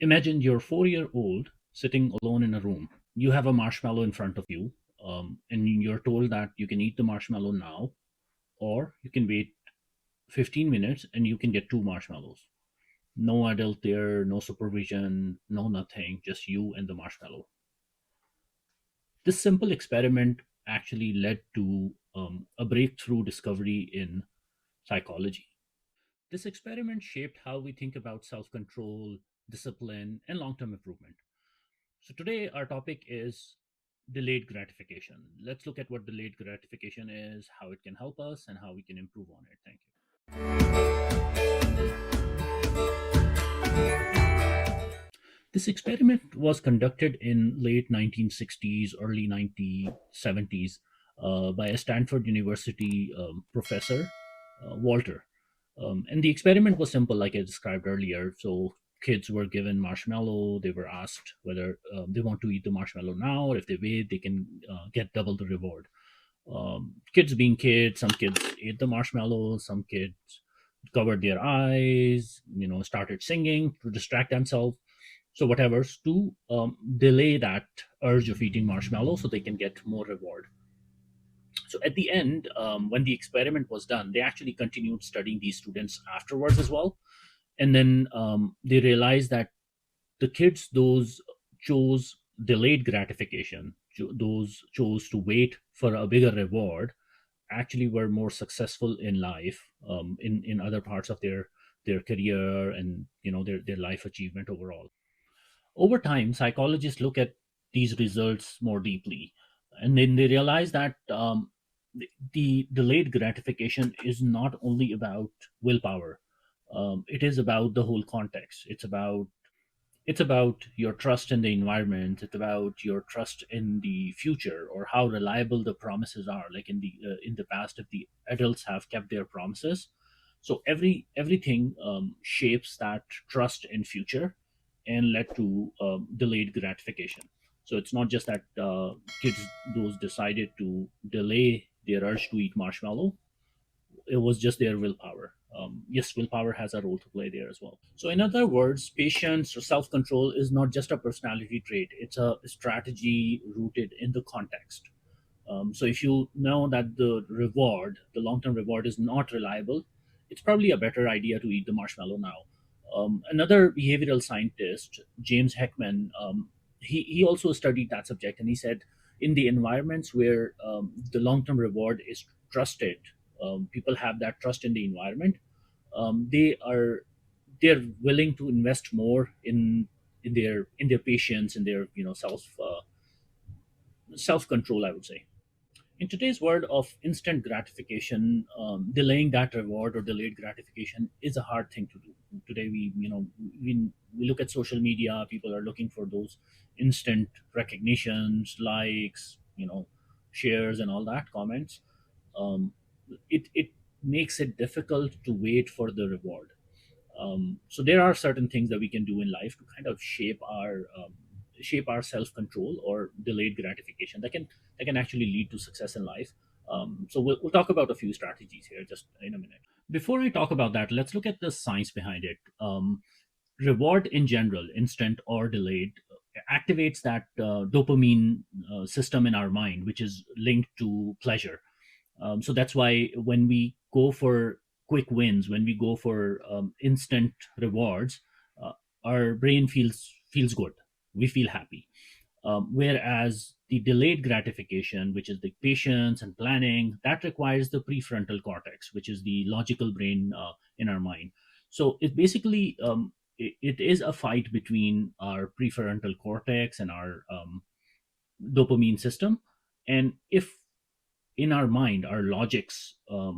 Imagine you're 4 year old sitting alone in a room. You have a marshmallow in front of you, and you're told that you can eat the marshmallow now, or you can wait 15 minutes and you can get two marshmallows. No adult there, no supervision, no nothing, just you and the marshmallow. This simple experiment actually led to a breakthrough discovery in psychology. This experiment shaped how we think about self control, discipline, and long term improvement. So, today our topic is delayed gratification. Let's look at what delayed gratification is, how it can help us, and how we can improve on it. Thank you. This experiment was conducted in late 1960s, early 1970s by a Stanford University professor, Walter. And the experiment was simple, like I described earlier. So kids were given marshmallow. They were asked whether they want to eat the marshmallow now, or if they wait, they can get double the reward. Kids being kids, some kids ate the marshmallow, some kids covered their eyes, started singing to distract themselves. So whatever's to delay that urge of eating marshmallow so they can get more reward. So at the end, when the experiment was done, they actually continued studying these students afterwards as well. And then they realized that the kids, those chose delayed gratification, those chose to wait for a bigger reward, actually were more successful in life, in other parts of their career, and their life achievement overall. Over time, psychologists look at these results more deeply, and then they realize that the delayed gratification is not only about willpower. It is about the whole context. It's about your trust in the environment. It's about your trust in the future, or how reliable the promises are. Like in the past, if the adults have kept their promises, so everything shapes that trust in future, and led to delayed gratification. So it's not just that kids those decided to delay their urge to eat marshmallow. It was just their willpower. Yes, willpower has a role to play there as well. So, in other words, patience or self control is not just a personality trait, it's a strategy rooted in the context. So, if you know that the long term reward, is not reliable, it's probably a better idea to eat the marshmallow now. Another behavioral scientist, James Heckman, he also studied that subject, and he said in the environments where the long term reward is trusted, people have that trust in the environment. They're willing to invest more in their patience, in their self control, I would say. In today's world of instant gratification, delaying that reward or delayed gratification is a hard thing to do. Today, we look at social media. People are looking for those instant recognitions, likes, shares, and all that, comments. Um, it it makes it difficult to wait for the reward. So there are certain things that we can do in life to kind of shape our self control or delayed gratification that can actually lead to success in life. So we'll talk about a few strategies here just in a minute. Before I talk about that, let's look at the science behind it. Reward in general, instant or delayed, activates that dopamine system in our mind, which is linked to pleasure. So that's why when we go for quick wins, when we go for instant rewards, uh, our brain feels good. We feel happy. Whereas the delayed gratification, which is the patience and planning, that requires the prefrontal cortex, which is the logical brain in our mind. So it basically it is a fight between our prefrontal cortex and our dopamine system. And if in our mind our logics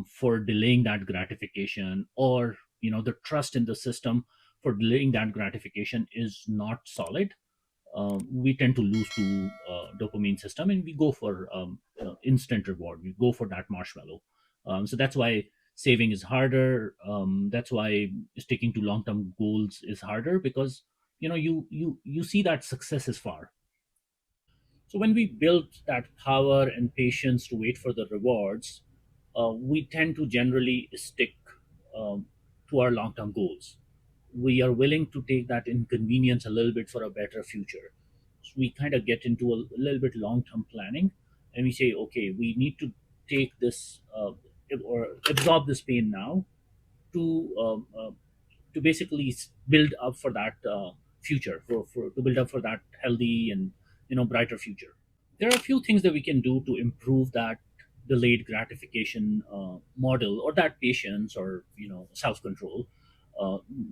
for delaying that gratification, or the trust in the system for delaying that gratification is not solid, we tend to lose to dopamine system, and we go for instant reward. We go for that marshmallow. So that's why saving is harder. That's why sticking to long term goals is harder, because you see that success is far. So when we build that power and patience to wait for the rewards, we tend to generally stick um, to our long-term goals. we are willing to take that inconvenience a little bit for a better future. So we kind of get into a little bit long term planning, and we say, okay, we need to take this or absorb this pain now to basically build up for that future, for to build up for that healthy and brighter future. There are a few things that we can do to improve that delayed gratification model, or that patience, or self control.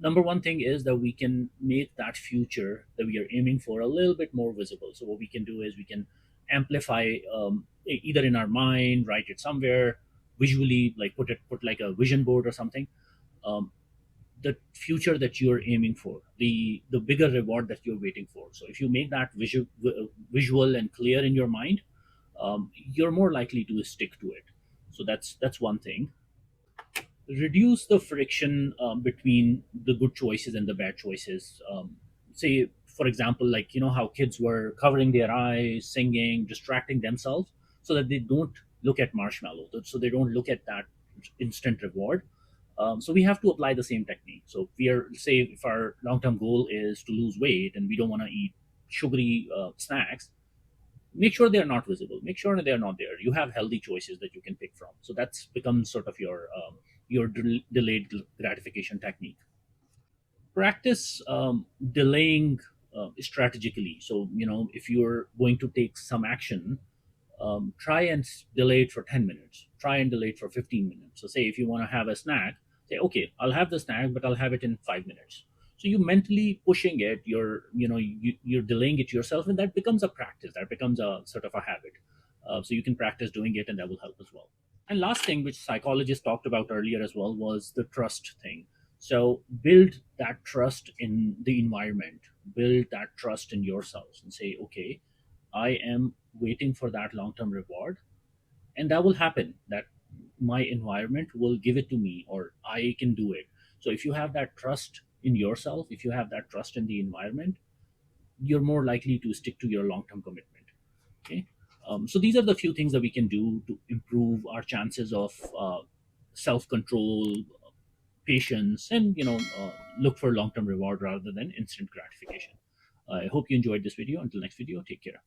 Number one thing is that we can make that future that we are aiming for a little bit more visible. So what we can do is we can amplify, either in our mind, write it somewhere visually, like put like a vision board or something. um, the future that you're aiming for, the bigger reward that you're waiting for. So if you make that visual and clear in your mind, you're more likely to stick to it. So that's one thing. Reduce the friction between the good choices and the bad choices. Say, for example, like how kids were covering their eyes, singing, distracting themselves, so that they don't look at marshmallow, so they don't look at that instant reward. So we have to apply the same technique. So we are, say, if our long-term goal is to lose weight and we don't want to eat sugary snacks, make sure they're not visible. Make sure they're not there. You have healthy choices that you can pick from. So that's becomes sort of your delayed gratification technique. Practice delaying strategically. So if you're going to take some action, try and delay it for 10 minutes, try and delay it for 15 minutes. So say if you want to have a snack, say, okay, I'll have the snack, but I'll have it in 5 minutes. So you mentally pushing it, you're delaying it yourself, and that becomes a practice, that becomes a sort of a habit. So you can practice doing it, and that will help as well. And last thing, which psychologists talked about earlier as well, was the trust thing. So build that trust in the environment, build that trust in yourselves, and say, okay, I am waiting for that long term reward, and that will happen. That my environment will give it to me, or I can do it. So if you have that trust in yourself, if you have that trust in the environment, you're more likely to stick to your long term commitment. Okay. So these are the few things that we can do to improve our chances of self control, patience, and look for long term reward rather than instant gratification. I hope you enjoyed this video. Until next video, take care.